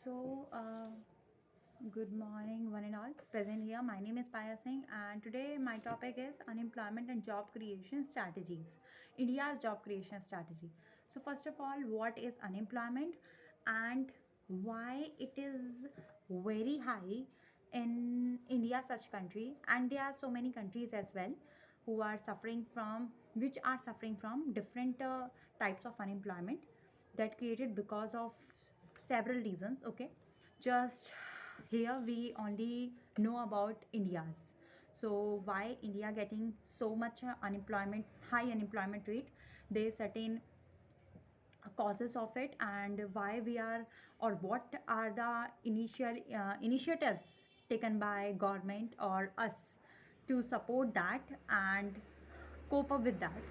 So, good morning, one and all present here. My name is Paya Singh, and today my topic is unemployment and job creation strategies. India's job creation strategy. So, first of all, what is unemployment and why it is very high in India, such country, and there are so many countries as well who are suffering from which are suffering from different types of unemployment that created because of several reasons. Okay, just here we only know about India's. So why India getting so much unemployment, high unemployment rate? There certain causes of it, and why we are, or what are the initial initiatives taken by government or us to support that and cope up with that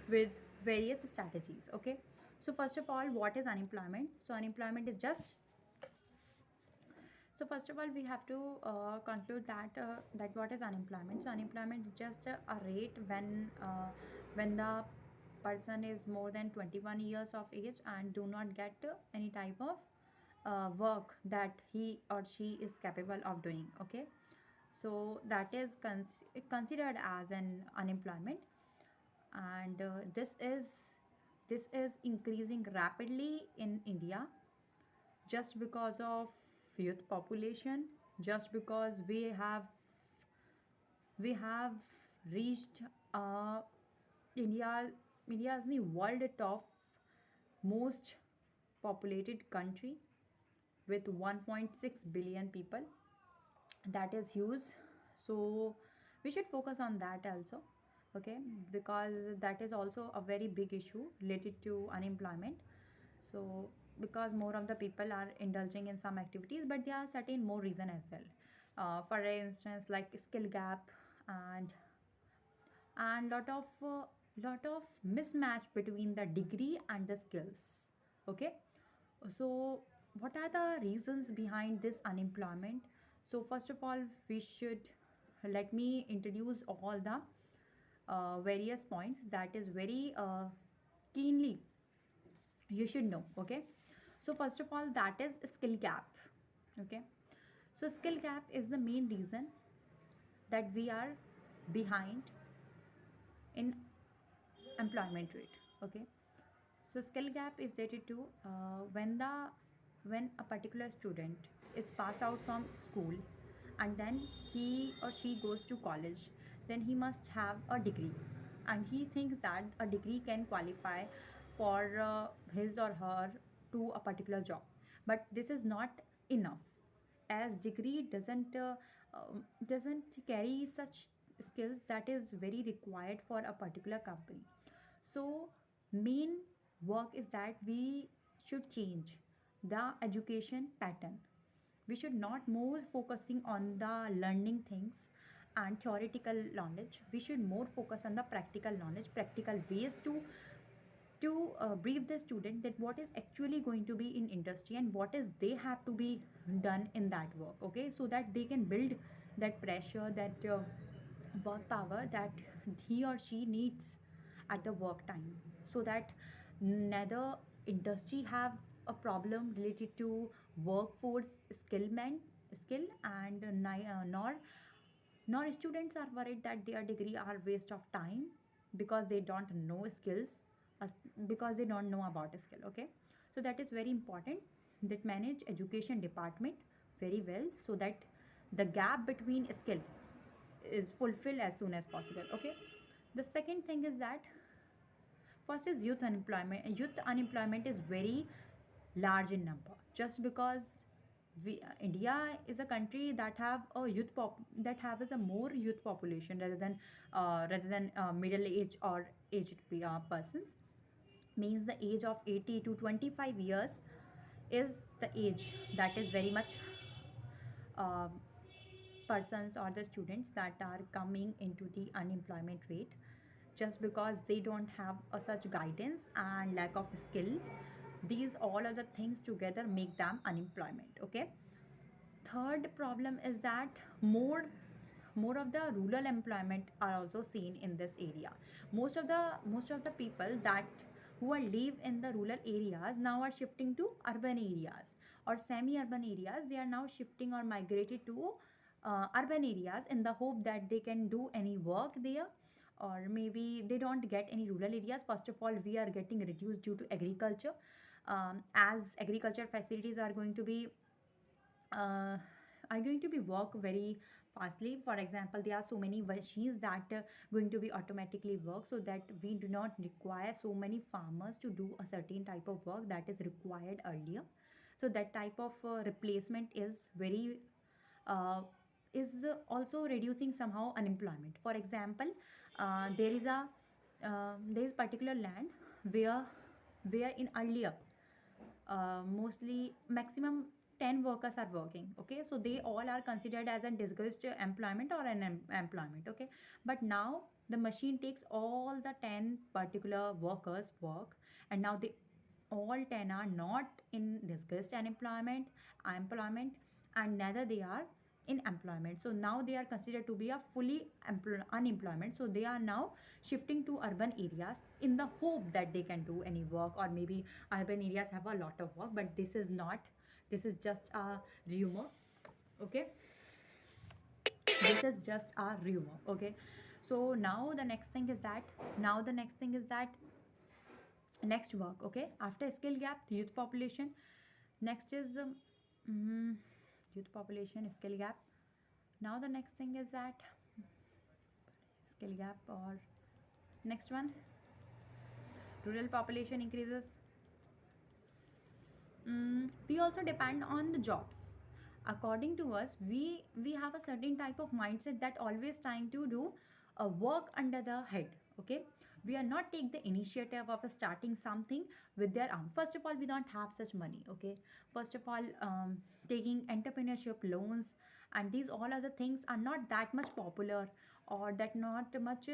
with various strategies. Okay, so first of all, what is unemployment? So unemployment is just, so first of all, we have to conclude that what is unemployment. So unemployment is just a rate when the person is more than 21 years of age and do not get any type of work that he or she is capable of doing. Okay, so that is considered as an unemployment, and this is increasing rapidly in India just because of youth population, just because we have reached uh, india India is the world top most populated country with 1.6 billion people. That is huge. So we should focus on that also. Okay, because that is also a very big issue related to unemployment. So because more of the people are indulging in some activities, but there are certain more reason as well. For instance, like skill gap, and lot of mismatch between the degree and the skills. Okay, so what are the reasons behind this unemployment? So first of all, we should, let me introduce all the various points that is very keenly you should know. Okay, so first of all, that is skill gap. Okay, so skill gap is the main reason that we are behind in employment rate. Okay, so skill gap is related to when a particular student is pass out from school, and then he or she goes to college, then he must have a degree, and he thinks that a degree can qualify for his or her to a particular job. But this is not enough, as degree doesn't carry such skills that is very required for a particular company. So main work is that we should change the education pattern. We should not more focusing on the learning things and theoretical knowledge. We should more focus on the practical knowledge, practical ways to brief the student that what is actually going to be in industry and what is they have to be done in that work. Okay, so that they can build that pressure, that work power that he or she needs at the work time, so that neither industry have a problem related to workforce skill, and nor students are worried that their degree are waste of time because they don't know skills, uh, because they don't know about a skill. Okay, so that is very important, that manage education department very well, so that the gap between skill is fulfilled as soon as possible. Okay, the second thing is that first is youth unemployment. Youth unemployment is very large in number, just because India is a country that have a that has a more youth population rather than middle age or aged persons. Means the age of 80 to 25 years is the age that is very much um persons or the students that are coming into the unemployment rate, just because they don't have a such guidance and lack of skill. These all of the things together make them unemployment. Okay, third problem is that more of the rural employment are also seen in this area. Most of the people that who are live in the rural areas now are shifting to urban areas, or semi-urban areas, they are now shifting or migrated to urban areas in the hope that they can do any work there, or maybe they don't get any rural areas. First of all, we are getting reduced due to agriculture, as agriculture facilities uh, are going to be work very fastly. For example, there are so many machines that going to be automatically work, so that we do not require so many farmers to do a certain type of work that is required earlier. So that type of replacement uh, is also reducing somehow unemployment. For example, there is particular land where in earlier mostly maximum 10 workers are working, okay, so they all are considered as a disguised employment or an employment, okay. But now the machine takes all the 10 particular workers work, and now they all 10 are not in disguised employment, and neither they are in employment. So now they are considered to be a fully unemployment. So they are now shifting to urban areas in the hope that they can do any work, or maybe urban areas have a lot of work, but this is not, this is just a rumor, okay. This is just a rumor, okay. So now the next thing is that, next work, okay, after skill gap, youth population. Next is mm, youth population, skill gap. Now the next thing is that skill gap, or next one, rural population increases. We also depend on the jobs. According to us, we have a certain type of mindset that always trying to do a work under the head, okay. We are not take the initiative of starting something with their own. First of all, we don't have such money, okay. First of all, taking entrepreneurship loans and these all other things are not that much popular, or that not much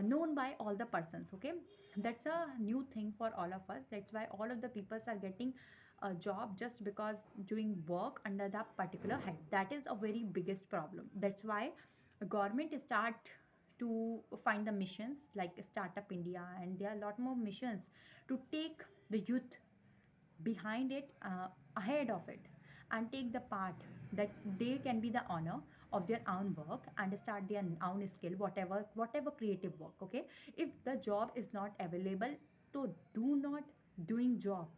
known by all the persons, okay. That's a new thing for all of us. That's why all of the people are getting a job just because doing work under that particular head. That is a very biggest problem. That's why government start to find the missions like Startup India, and there are a lot more missions to take the youth behind it, ahead of it, and take the part that they can be the owner of their own work and start their own skill, whatever creative work, okay. If the job is not available, so do not doing job,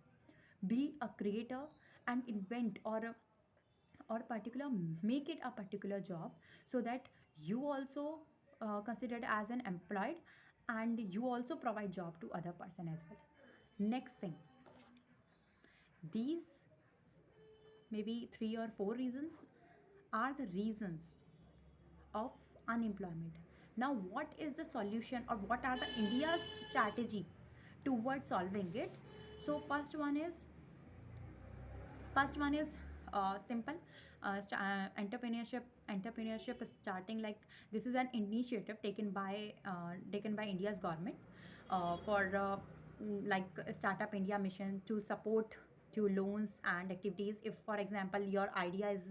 be a creator and invent, or particular, make it a particular job, so that you also considered as an employed, and you also provide job to other person as well. Next thing, these maybe three or four reasons are the reasons of unemployment. Now what is the solution, or what are the India's strategy towards solving it? So first one is simple. Entrepreneurship is starting, like this is an initiative taken by India's government for like Startup India mission to support through loans and activities. If for example your idea is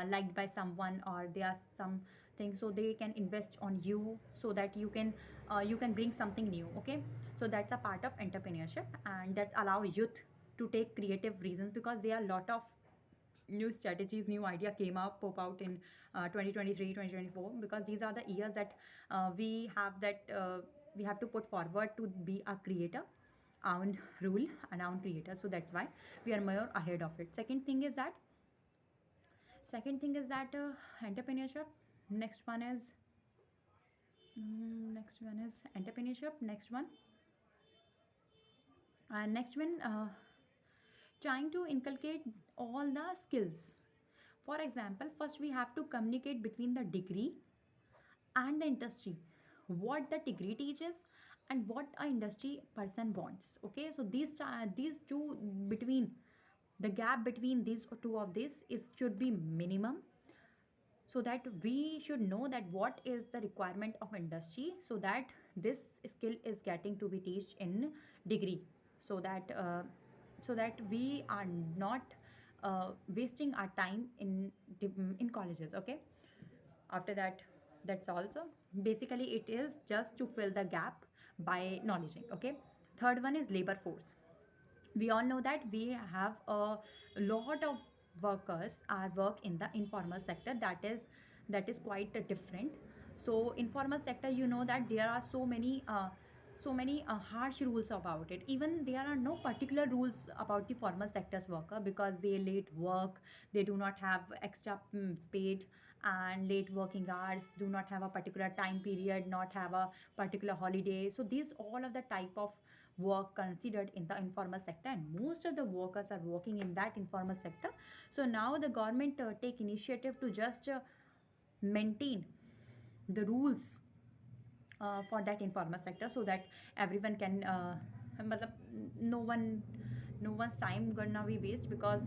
liked by someone, or there are some things, so they can invest on you, so that you can bring something new, okay. So that's a part of entrepreneurship, and that allow youth to take creative reasons, because there are a lot of new strategies, new idea came up pop out in 2023, 2024, because these are the years that we have to put forward to be a creator, own rule and own creator. So that's why we are more ahead of it. Second thing is that entrepreneurship. Next one is entrepreneurship. Next one, trying to inculcate all the skills. For example, first we have to communicate between the degree and the industry, what the degree teaches and what a industry person wants, okay. So these two, between the gap between these two of this is should be minimum, so that we should know that what is the requirement of industry, so that this skill is getting to be taught in degree, so that we are not wasting our time in colleges, okay. After that, that's also basically it is just to fill the gap by knowledging, okay. Third one is labor force. We all know that we have a lot of workers are work in the informal sector, that is quite different. So informal sector, you know that there are so many harsh rules about it. Even there are no particular rules about the formal sector's worker, because they late work, they do not have extra paid, and late working hours, do not have a particular time period, not have a particular holiday. So these all of the type of work considered in the informal sector, and most of the workers are working in that informal sector. So now the government take initiative to just maintain the rules for that informal sector, so that everyone can matlab, no one no one's time gonna be waste, because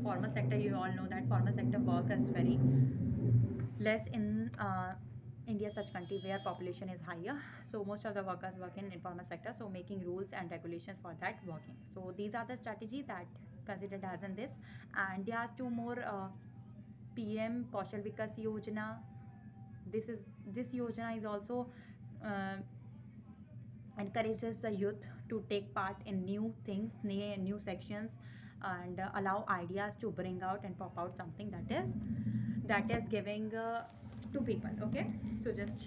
formal sector, you all know that formal sector work is very less in India, such country where population is higher. So most of the workers work in informal sector. So making rules and regulations for that working. So these are the strategies that considered as in this. And there are two more PM Kaushal Vikas Yojana. This yojana is also uh, encourages the youth to take part in new things, new sections, and allow ideas to bring out and pop out something that is giving to people. Okay, so just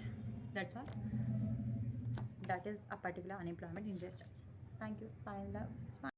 that's all. That is a particular unemployment in just. Thank you. Final